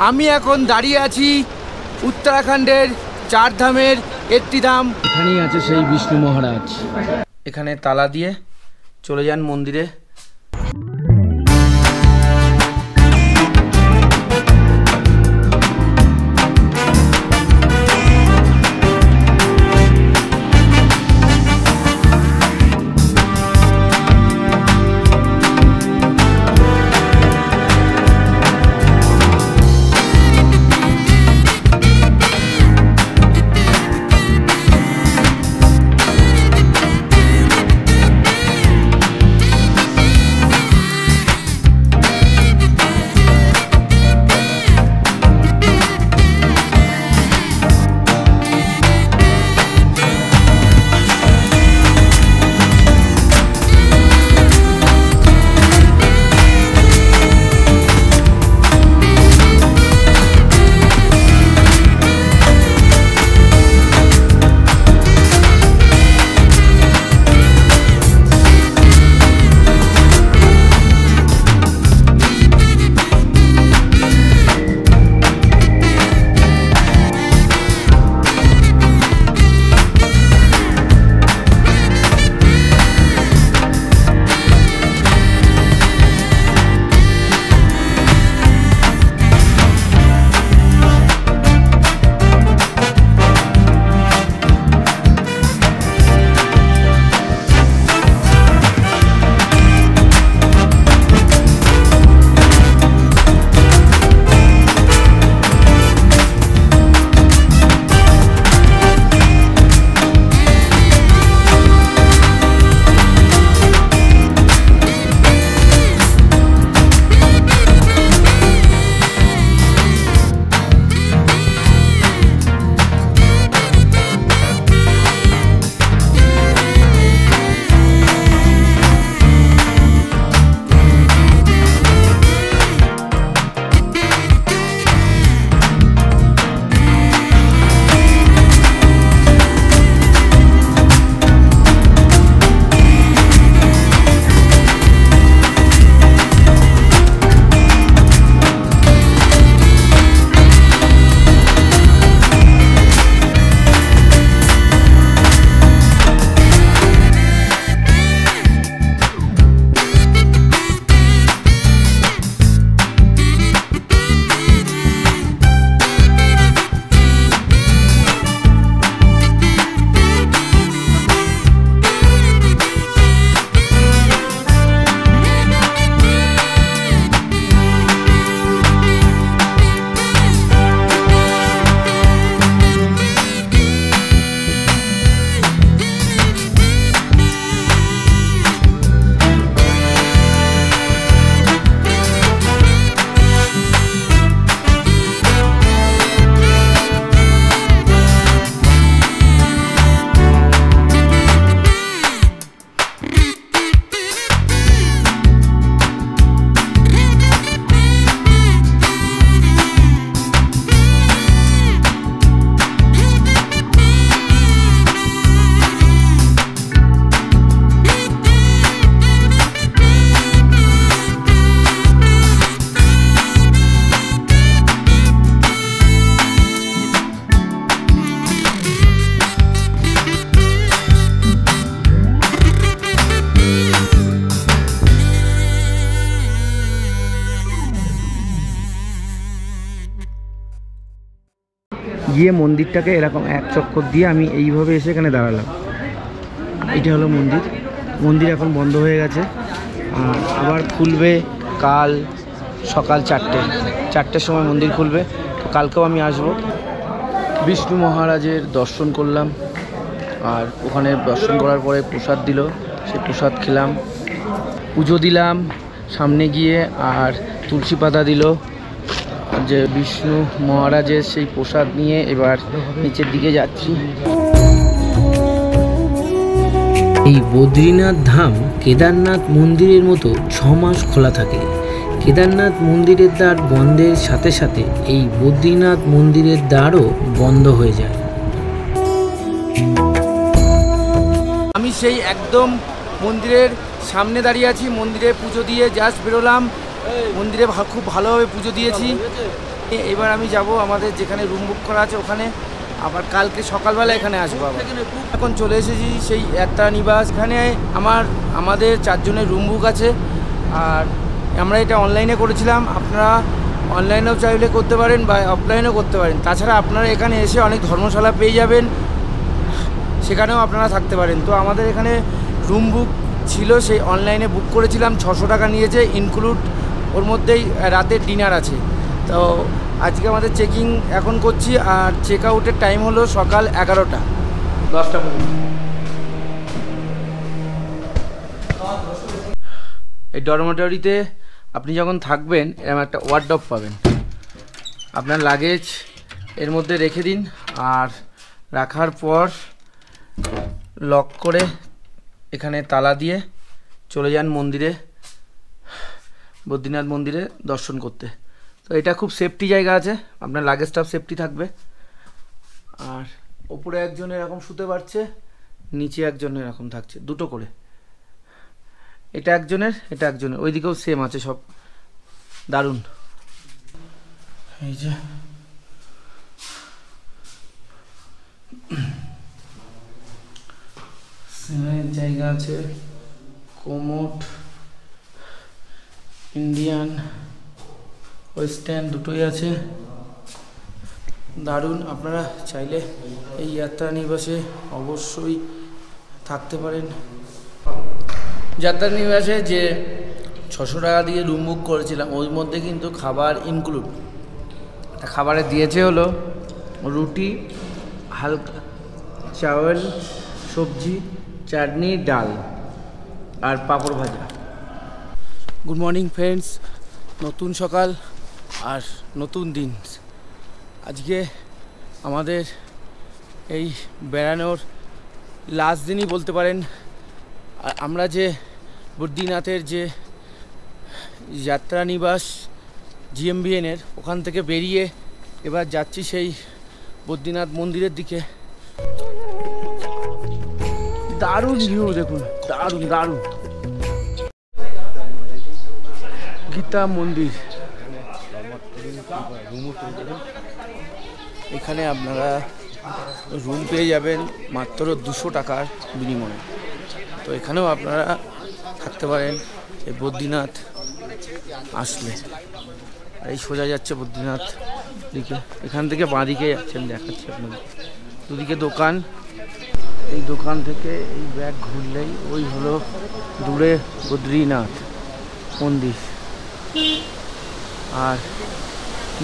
আমি এখন দাঁড়িয়ে আছি উত্তরাখণ্ডের চার ধামের একটি ধাম। এখানেই আছে সেই বিষ্ণু মহারাজ। এখানে তালা দিয়ে চলে যান মন্দিরে। গিয়ে মন্দিরটাকে এরকম এক চক্কর দিয়ে আমি এইভাবে এসে এখানে দাঁড়ালাম। এটা হলো মন্দির। মন্দির এখন বন্ধ হয়ে গেছে, আবার খুলবে কাল সকাল 4টের সময় মন্দির খুলবে। তো কালকেও আমি আসব। বিষ্ণু মহারাজের দর্শন করলাম, আর ওখানে দর্শন করার পরে প্রসাদ দিল, সেই প্রসাদ খেলাম, পুজো দিলাম সামনে গিয়ে, আর তুলসী পাতা দিল। যে বিষ্ণু মহারাজের সেই প্রসাদ নিয়ে এবার নিচের দিকে যাচ্ছি। এই বদ্রীনাথ ধাম কেদারনাথ মন্দিরের মতো 6 মাস খোলা থাকে। কেদারনাথ মন্দিরের দ্বার বন্ধের সাথে সাথে এই বদ্রীনাথ মন্দিরের দ্বারও বন্ধ হয়ে যায়। আমি সেই একদম মন্দিরের সামনে দাঁড়িয়ে আছি। মন্দিরে পুজো দিয়ে জাস্ট বেরোলাম। মন্দিরে খুব ভালোভাবে পুজো দিয়েছি। এবার আমি যাব আমাদের যেখানে রুম বুক করা আছে ওখানে, আবার কালকে সকালবেলা এখানে আসবো। আবার এখন চলে এসেছি সেই যাত্রা নিবাস। এখানে আমাদের 4 জনের রুম বুক আছে, আর আমরা এটা অনলাইনে করেছিলাম। আপনারা অনলাইনেও চাইলে করতে পারেন বা অফলাইনেও করতে পারেন। তাছাড়া আপনারা এখানে এসে অনেক ধর্মশালা পেয়ে যাবেন, সেখানেও আপনারা থাকতে পারেন। তো আমাদের এখানে রুম বুক ছিল, সেই অনলাইনে বুক করেছিলাম, 600 টাকা নিয়েছে, ইনক্লুড ওর মধ্যেই রাতের ডিনার আছে। তো আজকে আমাদের চেকিং এখন করছি, আর চেক আউটের টাইম হলো সকাল 11টা 10টা পর্যন্ত। এই ডরমেটরিতে আপনি যখন থাকবেন এরকম একটা ওয়ার্ডরোব পাবেন। আপনার লাগেজ এর মধ্যে রেখে দিন, আর রাখার পর লক করে এখানে তালা দিয়ে চলে যান মন্দিরে, বদ্রীনাথ মন্দিরে দর্শন করতে। তো এটা খুব সেফটি জায়গা আছে, আপনার লাগেজটাও সেফটি থাকবে। আর ওপরে একজন এরকম শুতে পারছে, নিচে একজন এরকম থাকছে, দুটো করে। এটা একজনের, এটা একজনের, ওইদিকেও সেম আছে সব। দারুণ। এই যে সিমের জায়গা আছে, কোমোট, ইন্ডিয়ান, ওয়েস্টার্ন দুটোই আছে। দারুণ। আপনারা চাইলে এই যাত্রা নিবাসে অবশ্যই থাকতে পারেন। যাত্রা নিবাসে যে 600 টাকা দিয়ে রুম বুক করেছিলাম, ওর মধ্যে কিন্তু খাবার ইনক্লুড। খাবারে দিয়েছে হলো রুটি, হালকা চাওয়াল, সবজি, চাটনি, ডাল আর পাঁপড় ভাজা। গুড মর্নিং ফ্রেন্ডস, নতুন সকাল আর নতুন দিন। আজকে আমাদের এই বেড়ানোর লাস্ট দিনই বলতে পারেন। আর আমরা যে বদ্রীনাথের যে যাত্রা নিবাস জিএমবিএনের ওখান থেকে বেরিয়ে এবার যাচ্ছি সেই বদ্রীনাথ মন্দিরের দিকে। দারুণ ভিউ দেখুন, দারুণ দারুণ। গীতা মন্দির, এখানে আপনারা রুম পেয়ে যাবেন মাত্র 200 টাকার বিনিময়ে। তো এখানেও আপনারা থাকতে পারেন এই বদ্রীনাথ আসলে। এই সোজা যাচ্ছে বদ্রীনাথ দিকে, এখান থেকে বাঁদিকে যাচ্ছেন, দেখাচ্ছি আপনাদের। দুদিকে দোকান, এই দোকান থেকে এই ব্যাগ ঘুরলেই ওই হলো দূরে বদ্রীনাথ মন্দির। আর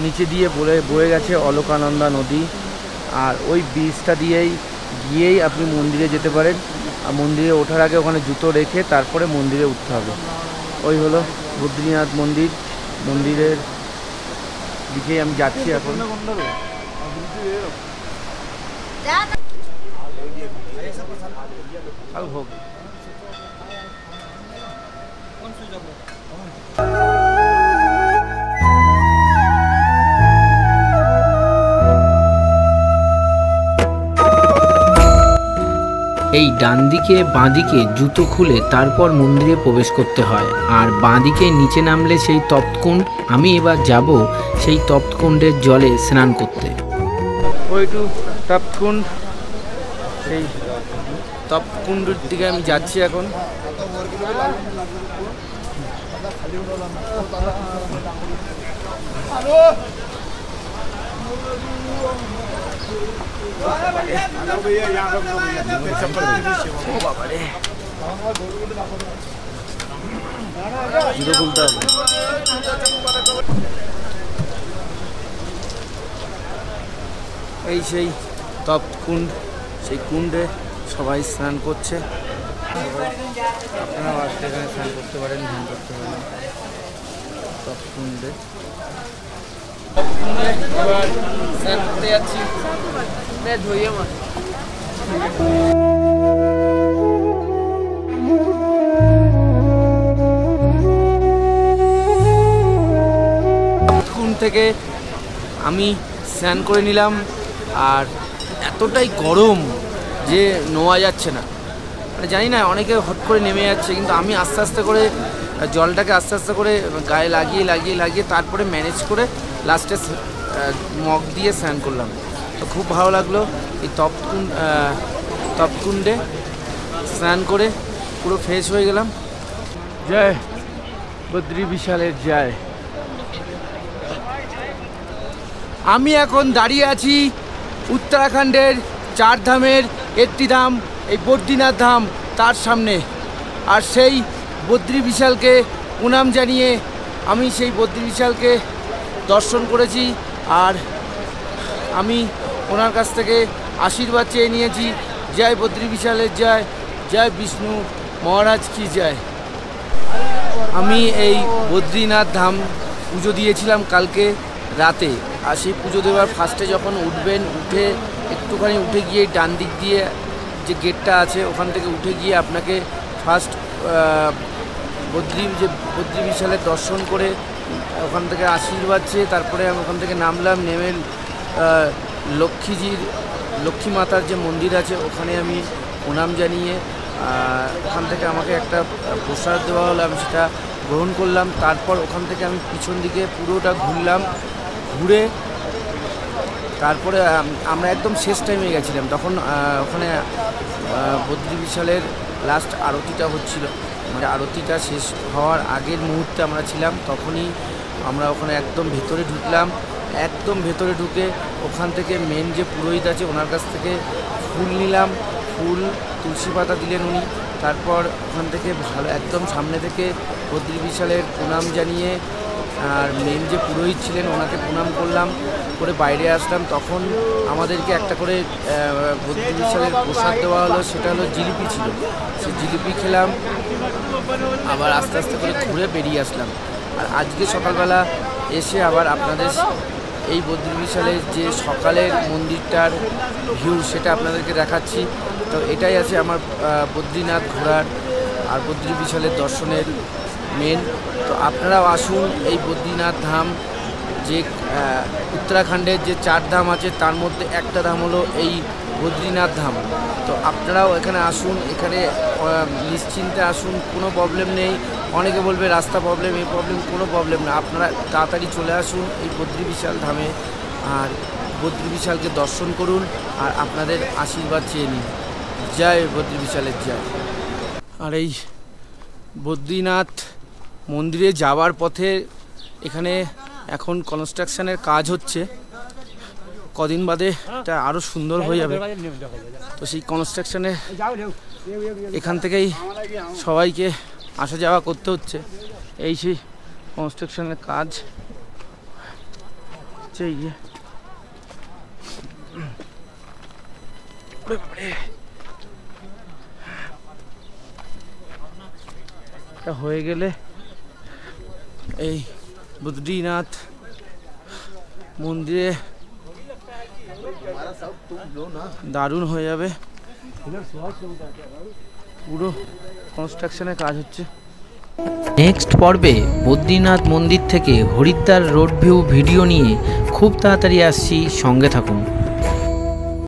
নিচে দিয়ে বয়ে গেছে অলকানন্দা নদী, আর ওই ব্রিজটা গিয়েই আপনি মন্দিরে যেতে পারেন। আর মন্দিরে ওঠার আগে ওখানে জুতো রেখে তারপরে মন্দিরে উঠতে হবে। ওই হলো বদ্রীনাথ মন্দির। মন্দিরের দিকেই আমি যাচ্ছি এখন। ভোগ এই ডান দিকে বাঁ দিকে জুতো খুলে তারপর মন্দিরে প্রবেশ করতে হয়। আর বাঁ দিকে নিচে নামলে সেই তপ্তকুণ্ড। আমি এবার যাব সেই তপ্তকুণ্ডের জলে স্নান করতে। ওই টু তপ্তকুণ্ড, সেই তপ্তকুণ্ডের দিকে আমি যাচ্ছি এখন। এই সেই তপ্তকুণ্ড, সেই কুণ্ডে সবাই স্নান করছে। আপনারাও আসলে এখানে স্নান করতে পারেন, ধ্যান করতে পারেন তপ্তকুণ্ডে। এবার স্নান করতে যাচ্ছি। তপ্তকুণ্ড থেকে আমি স্নান করে নিলাম, আর এতটাই গরম যে নোয়া যাচ্ছে না। মানে জানি না, অনেকে হট করে নেমে যাচ্ছে, কিন্তু আমি আস্তে আস্তে করে জলটাকে আস্তে আস্তে করে গায়ে লাগিয়ে তারপরে ম্যানেজ করে লাস্টে মগ দিয়ে স্নান করলাম, তো খুব ভালো লাগলো। এই তপকুণ্ডে স্নান করে পুরো ফ্রেশ হয়ে গেলাম। জয় বদ্রী বিশালের জয়। আমি এখন দাঁড়িয়ে আছি উত্তরাখণ্ডের 4 ধামের একটি ধাম এই বদ্রীনাথ ধাম, তার সামনে। আর সেই বদ্রী বিশালকে প্রণাম জানিয়ে আমি সেই বদ্রী বিশালকে দর্শন করেছি, আর আমি ওনার কাছ থেকে আশীর্বাদ চেয়ে নিয়েছি। জয় বদ্রী বিশালের জয়, জয় বিষ্ণু মহারাজ কি জয়। আমি এই বদ্রীনাথ ধাম পুজো দিয়েছিলাম কালকে রাতে। আর সেই পুজো দেওয়ার ফার্স্টে যখন উঠবেন, একটুখানি উঠে গিয়ে ডান দিক দিয়ে যে গেটটা আছে ওখান থেকে উঠে গিয়ে আপনাকে ফার্স্ট বদ্রী বিশালের দর্শন করে ওখান থেকে আশীর্বাদ চেয়ে তারপরে আমি ওখান থেকে নামলাম। নেমে লক্ষ্মী মাতার যে মন্দির আছে ওখানে আমি প্রণাম জানিয়ে ওখান থেকে আমাকে একটা প্রসাদ দেওয়া হলো, আমি সেটা গ্রহণ করলাম। তারপর ওখান থেকে আমি পিছন দিকে পুরোটা ঘুরলাম, ঘুরে তারপরে আমরা একদম শেষ টাইমে গেছিলাম। তখন ওখানে বদ্রী বিশালের লাস্ট আরতিটা হচ্ছিল, মানে আরতিটা শেষ হওয়ার আগের মুহূর্তে আমরা ছিলাম। তখনই আমরা ওখানে একদম ভেতরে ঢুকলাম। একদম ভেতরে ঢুকে ওখান থেকে মেন যে পুরোহিত আছে ওনার কাছ থেকে ফুল নিলাম, ফুল তুলসী পাতা দিলেন উনি। তারপর ওখান থেকে ভালো একদম সামনে থেকে বদ্রী বিশালের প্রণাম জানিয়ে আর মেন যে পুরোহিত ছিলেন ওনাকে প্রণাম করলাম, করে বাইরে আসলাম। তখন আমাদেরকে একটা করে বদ্রী বিশালের প্রসাদ দেওয়া হলো, সেটা হলো জিলিপি ছিল। সেই জিলিপি খেলাম, আবার আস্তে আস্তে করে ঘুরে বেরিয়ে আসলাম। আর আজকে সকালবেলা এসে আবার আপনাদের এই বদ্রী বিশালের যে সকালের মন্দিরটার ভিউ সেটা আপনাদেরকে দেখাচ্ছি। তো এটাই আছে আমার বদ্রীনাথ ঘোরার আর বদ্রী বিশালের দর্শনের মেন। তো আপনারাও আসুন এই বদ্রীনাথ ধাম, যে উত্তরাখণ্ডের যে 4 ধাম আছে তার মধ্যে একটা ধাম হলো এই বদ্রীনাথ ধাম। তো আপনারাও এখানে আসুন, এখানে নিশ্চিন্তে আসুন, কোনো প্রবলেম নেই। অনেকে বলবে রাস্তা প্রবলেম, এই প্রবলেম, কোনো প্রবলেম না। আপনারা তাড়াতাড়ি চলে আসুন এই বদ্রী বিশাল ধামে, আর বদ্রী বিশালকে দর্শন করুন আর আপনাদের আশীর্বাদ চেয়ে নিন। জয় বদ্রী বিশালের জয়। আর এই বদ্রীনাথ মন্দিরে যাওয়ার পথে এখানে এখন কনস্ট্রাকশনের কাজ হচ্ছে, কদিন বাদে এটা আরও সুন্দর হয়ে যাবে। তো সেই কনস্ট্রাকশনে এখান থেকেই সবাইকে আসা যাওয়া করতে হচ্ছে। এই সেই কনস্ট্রাকশনের কাজ হচ্ছে। এটা হয়ে গেলে এই বদ্রীনাথ মন্দিরে দারুণ হয়ে যাবে। পুরো কনস্ট্রাকশনের কাজ হচ্ছে। নেক্সট পর্বে বদ্রীনাথ মন্দির থেকে হরিদ্বার রোড ভিউ ভিডিও নিয়ে খুব তাড়াতাড়ি আসছি, সঙ্গে থাকুন।